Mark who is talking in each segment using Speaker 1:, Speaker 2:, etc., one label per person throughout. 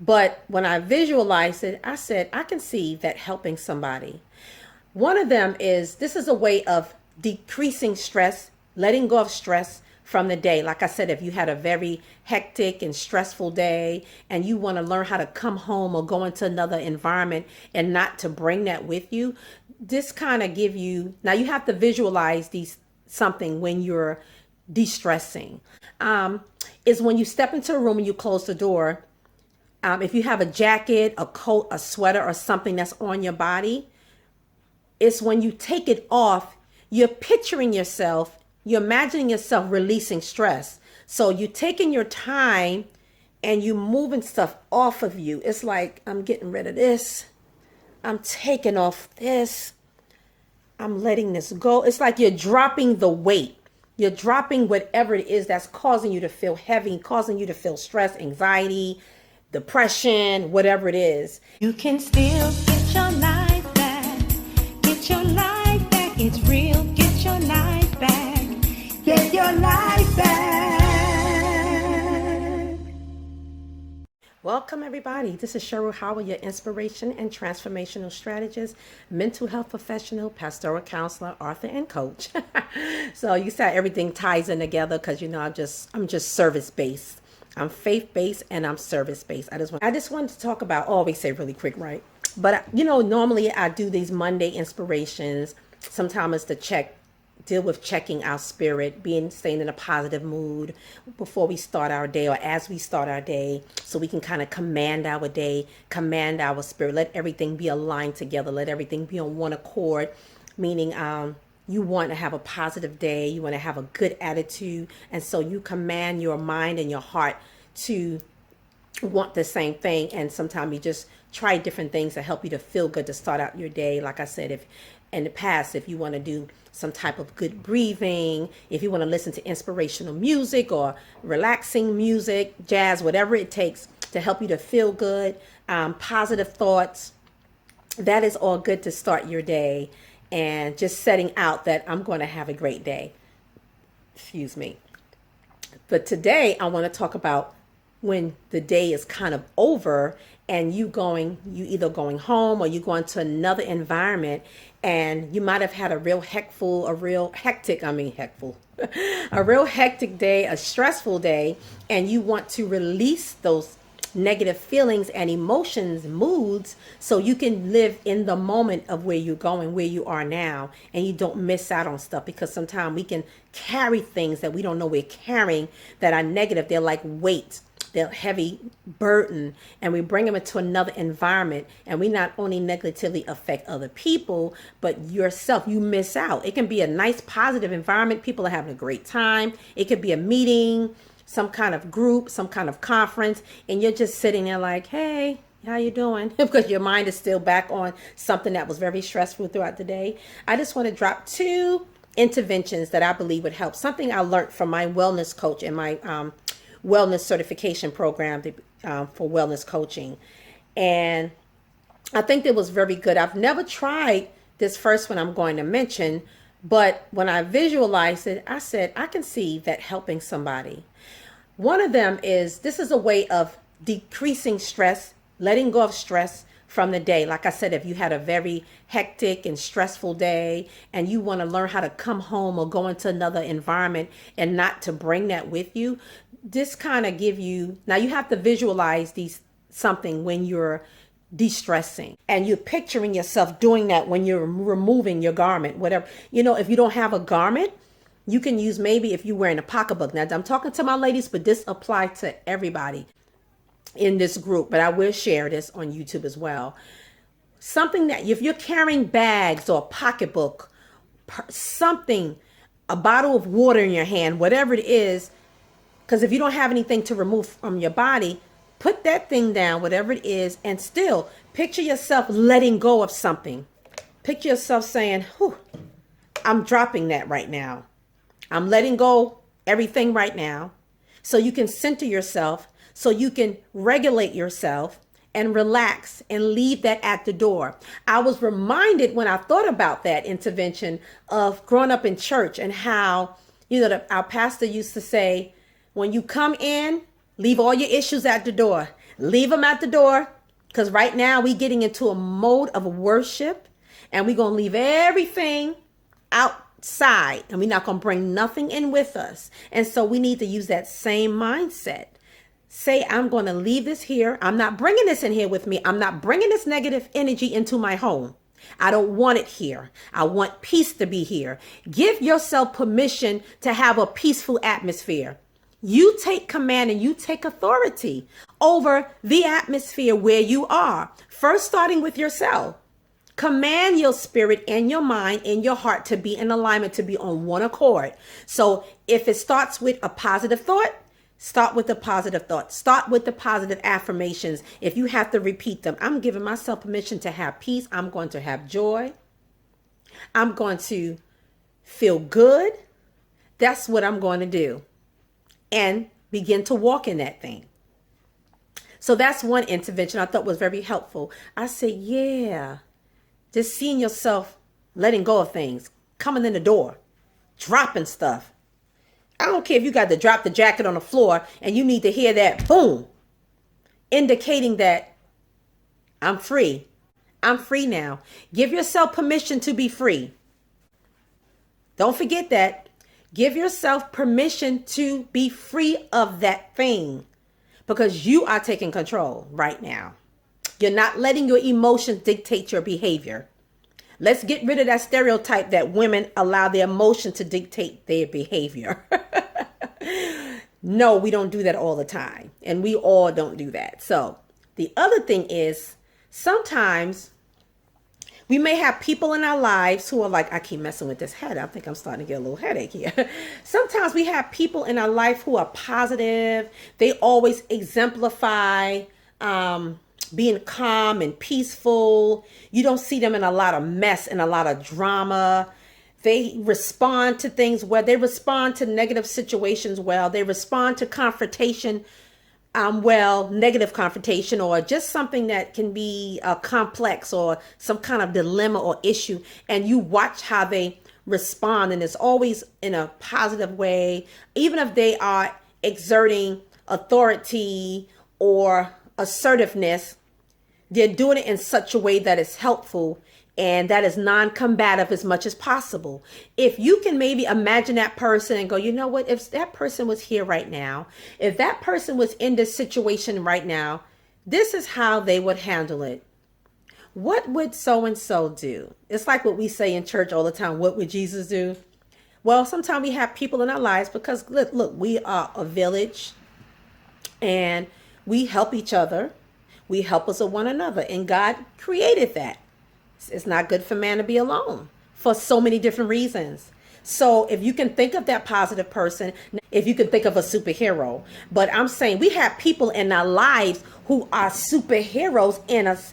Speaker 1: But when I visualized it, I said, I can see that helping somebody. One of them is this is a way of decreasing stress, letting go of stress from the day. Like I said, if you had a very hectic and stressful day and you want to learn how to come home or go into another environment and not to bring that with you, this kind of give you, now you have to visualize these something when you're de-stressing. Is when you step into a room and you close the door. If you have a jacket, a coat, a sweater, or something that's on your body, it's when you take it off, you're picturing yourself, you're imagining yourself releasing stress. So you're taking your time and you moving stuff off of you. It's like, I'm getting rid of this. I'm taking off this. I'm letting this go. It's like you're dropping the weight. You're dropping whatever it is that's causing you to feel heavy, causing you to feel stress, anxiety, depression, whatever it is.
Speaker 2: You can still get your life back. Get your life back. It's real. Get your life back. Get your life back.
Speaker 1: Welcome, everybody. This is Cheryl Howard, your inspiration and transformational strategist, mental health professional, pastoral counselor, author, and coach. So you said everything ties in together because, I'm just service-based. I'm faith-based and I'm service-based. I just wanted to talk about, always say really quick, right? But, normally I do these Monday inspirations. Sometimes it's to deal with checking our spirit, staying in a positive mood before we start our day or as we start our day, so we can kind of command our day, command our spirit, let everything be aligned together, let everything be on one accord, meaning you want to have a positive day, you want to have a good attitude, and so you command your mind and your heart to want the same thing. And sometimes you just try different things to help you to feel good to start out your day. Like I said, if in the past, if you want to do some type of good breathing, if you want to listen to inspirational music or relaxing music, jazz, whatever it takes to help you to feel good, positive thoughts, that is all good to start your day. And just setting out that I'm going to have a great day. Excuse me. But today I want to talk about when the day is kind of over and you either going home or you going to another environment, and you might have had a real hectic day, a stressful day, and you want to release those negative feelings and emotions, moods, so you can live in the moment of where you're going, where you are now, and you don't miss out on stuff. Because sometimes we can carry things that we don't know we're carrying that are negative. They're like weight, they're heavy burden, and we bring them into another environment, and we not only negatively affect other people, but yourself. You miss out. It can be a nice positive environment, people are having a great time. It could be a meeting, some kind of group, some kind of conference, and you're just sitting there like, hey, how you doing? Because your mind is still back on something that was very stressful throughout the day. I just want to drop 2 interventions that I believe would help. Something I learned from my wellness coach and my wellness certification program for wellness coaching. And I think it was very good. I've never tried this first one I'm going to mention, but when I visualized it, I said, I can see that helping somebody. One of them is this is a way of decreasing stress, letting go of stress from the day. Like I said, if you had a very hectic and stressful day and you want to learn how to come home or go into another environment and not to bring that with you, this kind of give you, now you have to visualize something when you're de-stressing, and you're picturing yourself doing that when you're removing your garment, whatever. If you don't have a garment, you can use, maybe if you're wearing a pocketbook. Now I'm talking to my ladies, but this applies to everybody in this group, but I will share this on YouTube as well. Something that if you're carrying bags or a pocketbook, something, a bottle of water in your hand, whatever it is, because if you don't have anything to remove from your body, put that thing down, whatever it is, and still picture yourself letting go of something. Picture yourself saying, whew, I'm dropping that right now. I'm letting go everything right now. So you can center yourself, so you can regulate yourself and relax and leave that at the door. I was reminded when I thought about that intervention of growing up in church and how, our pastor used to say, when you come in, leave all your issues at the door. Leave them at the door, because right now we getting into a mode of worship, and we're going to leave everything outside, and we're not going to bring nothing in with us. And so we need to use that same mindset. Say, I'm going to leave this here. I'm not bringing this in here with me. I'm not bringing this negative energy into my home. I don't want it here. I want peace to be here. Give yourself permission to have a peaceful atmosphere. You take command and you take authority over the atmosphere where you are. First, starting with yourself. Command your spirit and your mind and your heart to be in alignment, to be on one accord. So if it starts with a positive thought, start with the positive thought. Start with the positive affirmations. If you have to repeat them, I'm giving myself permission to have peace. I'm going to have joy. I'm going to feel good. That's what I'm going to do. And begin to walk in that thing. So that's one intervention I thought was very helpful. I said, yeah, just seeing yourself letting go of things, coming in the door, dropping stuff. I don't care if you got to drop the jacket on the floor and you need to hear that boom, indicating that I'm free. I'm free now. Give yourself permission to be free. Don't forget that. Give yourself permission to be free of that thing, because you are taking control right now. You're not letting your emotions dictate your behavior. Let's get rid of that stereotype that women allow their emotion to dictate their behavior. No, we don't do that all the time. And we all don't do that. So the other thing is, sometimes we may have people in our lives who are like, I keep messing with this head. I think I'm starting to get a little headache here. Sometimes we have people in our life who are positive. They always exemplify being calm and peaceful. You don't see them in a lot of mess and a lot of drama. They respond to things well. They respond to negative situations well. They respond to confrontation well, negative confrontation, or just something that can be complex, or some kind of dilemma or issue. And you watch how they respond, and it's always in a positive way. Even if they are exerting authority or assertiveness, they're doing it in such a way that is helpful and that is non-combative as much as possible. If you can maybe imagine that person and go, you know what, if that person was here right now, if that person was in this situation right now, this is how they would handle it. What would so-and-so do? It's like what we say in church all the time. What would Jesus do? Well, sometimes we have people in our lives because look, we are a village and we help each other. We help us with one another, and God created that. It's not good for man to be alone for so many different reasons. So if you can think of that positive person, if you can think of a superhero, but I'm saying we have people in our lives who are superheroes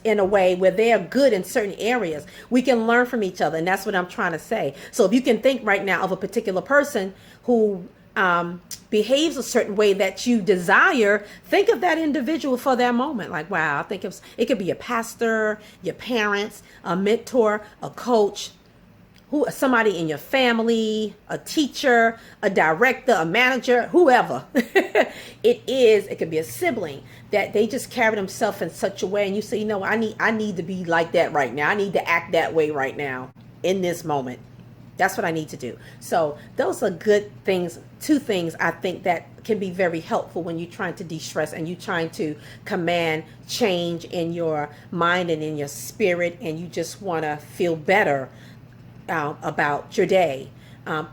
Speaker 1: in a way where they are good in certain areas. We can learn from each other, and that's what I'm trying to say. So if you can think right now of a particular person who behaves a certain way that you desire, think of that individual for that moment. Like, wow, I think it could be a pastor, your parents, a mentor, a coach, somebody in your family, a teacher, a director, a manager, whoever. It could be a sibling that they just carry themselves in such a way, and you say, you know, I need to be like that right now. I need to act that way right now in this moment. That's what I need to do. So those are good things, two things I think that can be very helpful when you're trying to de-stress and you're trying to command change in your mind and in your spirit, and you just want to feel better about your day,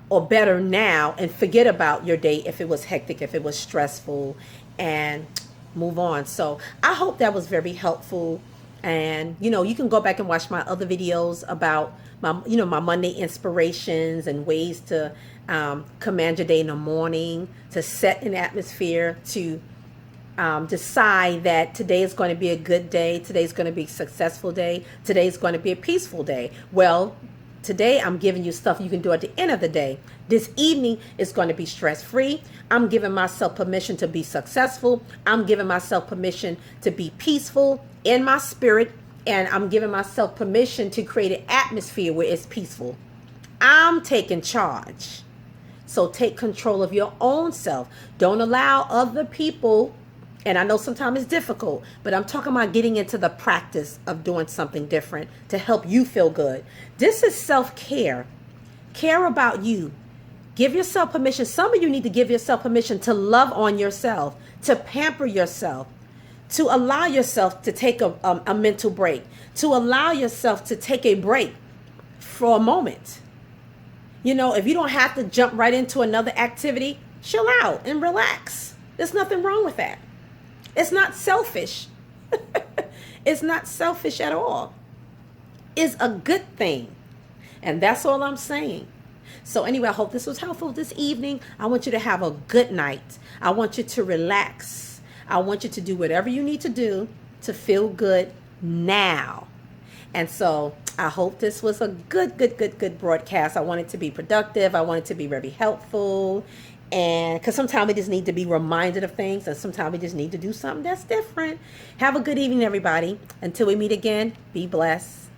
Speaker 1: or better now, and forget about your day if it was hectic, if it was stressful, and move on. So I hope that was very helpful. And, you know, you can go back and watch my other videos about my Monday inspirations and ways to command your day in the morning, to set an atmosphere, to decide that today is going to be a good day. Today's going to be a successful day. Today's going to be a peaceful day. Well, today I'm giving you stuff you can do at the end of the day. This evening is going to be stress-free. I'm giving myself permission to be successful. I'm giving myself permission to be peaceful in my spirit. And I'm giving myself permission to create an atmosphere where it's peaceful. I'm taking charge. So take control of your own self. Don't allow other people And I know sometimes it's difficult, but I'm talking about getting into the practice of doing something different to help you feel good. This is self-care. Care about you. Give yourself permission. Some of you need to give yourself permission to love on yourself, to pamper yourself, to allow yourself to take a mental break, to allow yourself to take a break for a moment. You know, if you don't have to jump right into another activity, chill out and relax. There's nothing wrong with that. It's not selfish. It's not selfish at all. It's a good thing. And that's all I'm saying. So anyway, I hope this was helpful this evening. I want you to have a good night. I want you to relax. I want you to do whatever you need to do to feel good now. And so I hope this was a good broadcast. I want it to be productive. I want it to be very helpful. And because sometimes we just need to be reminded of things, and sometimes we just need to do something that's different. Have a good evening, everybody. Until we meet again, be blessed.